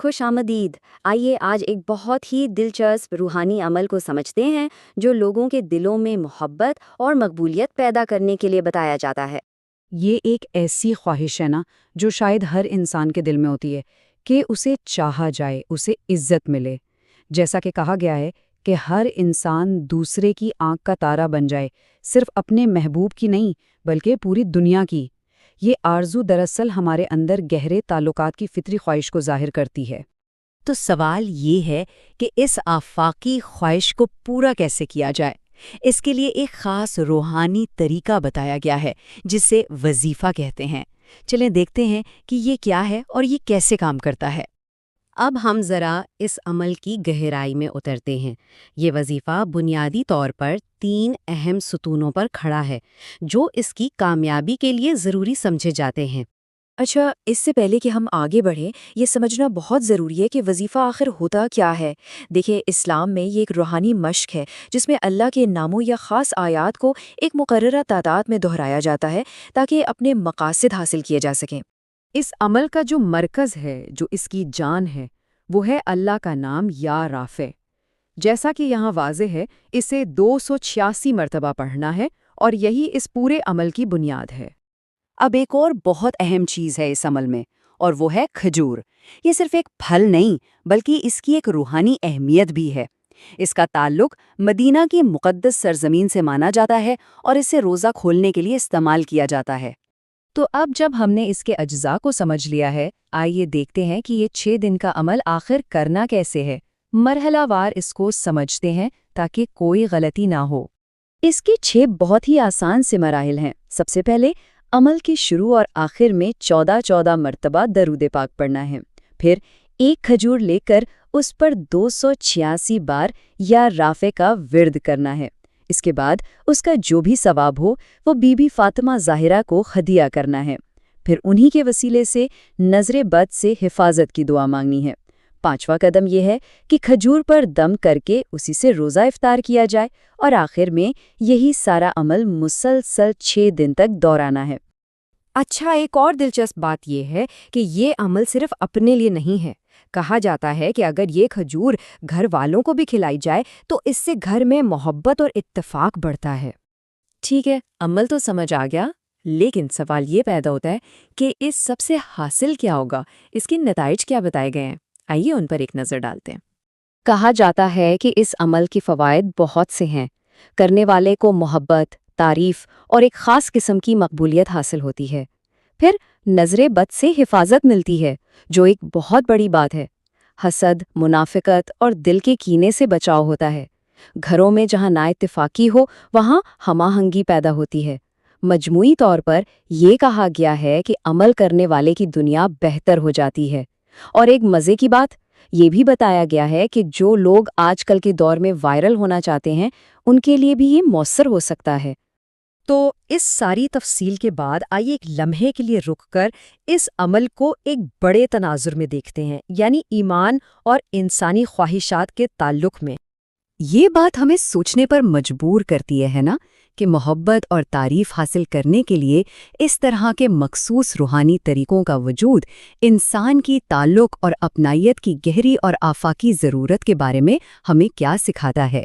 خوش آمدید۔ آئیے آج ایک بہت ہی دلچسپ روحانی عمل کو سمجھتے ہیں جو لوگوں کے دلوں میں محبت اور مقبولیت پیدا کرنے کے لیے بتایا جاتا ہے۔ یہ ایک ایسی خواہش ہے نا جو شاید ہر انسان کے دل میں ہوتی ہے کہ اسے چاہا جائے، اسے عزت ملے۔ جیسا کہ کہا گیا ہے کہ ہر انسان دوسرے کی آنکھ کا تارا بن جائے، صرف اپنے محبوب کی نہیں بلکہ پوری دنیا کی۔ یہ آرزو دراصل ہمارے اندر گہرے تعلقات کی فطری خواہش کو ظاہر کرتی ہے۔ تو سوال یہ ہے کہ اس آفاقی خواہش کو پورا کیسے کیا جائے؟ اس کے لیے ایک خاص روحانی طریقہ بتایا گیا ہے جسے وظیفہ کہتے ہیں۔ چلیں دیکھتے ہیں کہ یہ کیا ہے اور یہ کیسے کام کرتا ہے۔ اب ہم ذرا اس عمل کی گہرائی میں اترتے ہیں۔ یہ وظیفہ بنیادی طور پر 3 اہم ستونوں پر کھڑا ہے جو اس کی کامیابی کے لیے ضروری سمجھے جاتے ہیں۔ اچھا، اس سے پہلے کہ ہم آگے بڑھیں، یہ سمجھنا بہت ضروری ہے کہ وظیفہ آخر ہوتا کیا ہے۔ دیکھیں، اسلام میں یہ ایک روحانی مشق ہے جس میں اللہ کے ناموں یا خاص آیات کو ایک مقررہ تعداد میں دہرایا جاتا ہے تاکہ اپنے مقاصد حاصل کیے جا سکیں۔ اس عمل کا جو مرکز ہے، جو اس کی جان ہے، وہ ہے اللہ کا نام یا رافع۔ جیسا کہ یہاں واضح ہے، اسے 286 مرتبہ پڑھنا ہے اور یہی اس پورے عمل کی بنیاد ہے۔ اب ایک اور بہت اہم چیز ہے اس عمل میں، اور وہ ہے کھجور۔ یہ صرف ایک پھل نہیں بلکہ اس کی ایک روحانی اہمیت بھی ہے۔ اس کا تعلق مدینہ کی مقدس سرزمین سے مانا جاتا ہے اور اسے روزہ کھولنے کے لیے استعمال کیا جاتا ہے۔ تو اب جب ہم نے اس کے اجزاء کو سمجھ لیا ہے، آئیے دیکھتے ہیں کہ یہ 6 دن کا عمل آخر کرنا کیسے ہے۔ مرحلہ وار اس کو سمجھتے ہیں تاکہ کوئی غلطی نہ ہو۔ اس کے 6 بہت ہی آسان سے مراحل ہیں۔ سب سے پہلے عمل کے شروع اور آخر میں 14 مرتبہ درود پاک پڑھنا ہے۔ پھر ایک کھجور لے کر اس پر 286 بار یا رافع کا ورد کرنا ہے۔ اس کے بعد اس کا جو بھی ثواب ہو وہ بی بی فاطمہ ظاہرہ کو ہدیہ کرنا ہے۔ پھر انہی کے وسیلے سے نظر بد سے حفاظت کی دعا مانگنی ہے۔ 5واں قدم یہ ہے کہ کھجور پر دم کر کے اسی سے روزہ افطار کیا جائے، اور آخر میں یہی سارا عمل مسلسل 6 دن تک دہرانا ہے۔ اچھا، ایک اور دلچسپ بات یہ ہے کہ یہ عمل صرف اپنے لیے نہیں ہے۔ کہا جاتا ہے کہ اگر یہ کھجور گھر والوں کو بھی کھلائی جائے تو اس سے گھر میں محبت اور اتفاق بڑھتا ہے۔ ٹھیک ہے، عمل تو سمجھ آ گیا، لیکن سوال یہ پیدا ہوتا ہے کہ اس سب سے حاصل کیا ہوگا، اس کے نتائج کیا بتائے گئے ہیں۔ آئیے ان پر ایک نظر ڈالتے ہیں۔ کہا جاتا ہے کہ اس عمل کے فوائد بہت سے ہیں۔ کرنے والے کو محبت، تعریف اور ایک خاص قسم کی مقبولیت حاصل ہوتی ہے۔ پھر نظر بد سے حفاظت ملتی ہے، جو ایک بہت بڑی بات ہے۔ حسد، منافقت اور دل کے کینے سے بچاؤ ہوتا ہے۔ گھروں میں جہاں نا اتفاقی ہو وہاں ہم آہنگی پیدا ہوتی ہے۔ مجموعی طور پر یہ کہا گیا ہے کہ عمل کرنے والے کی دنیا بہتر ہو جاتی ہے۔ اور ایک مزے کی بات یہ بھی بتایا گیا ہے کہ جو لوگ آج کل کے دور میں وائرل ہونا چاہتے ہیں ان کے لیے بھی یہ مؤثر ہو سکتا ہے۔ تو اس ساری تفصیل کے بعد آئیے ایک لمحے کے لیے رک کر اس عمل کو ایک بڑے تناظر میں دیکھتے ہیں، یعنی ایمان اور انسانی خواہشات کے تعلق میں۔ یہ بات ہمیں سوچنے پر مجبور کرتی ہے نا کہ محبت اور تعریف حاصل کرنے کے لیے اس طرح کے مخصوص روحانی طریقوں کا وجود انسان کی تعلق اور اپنائیت کی گہری اور آفاقی ضرورت کے بارے میں ہمیں کیا سکھاتا ہے۔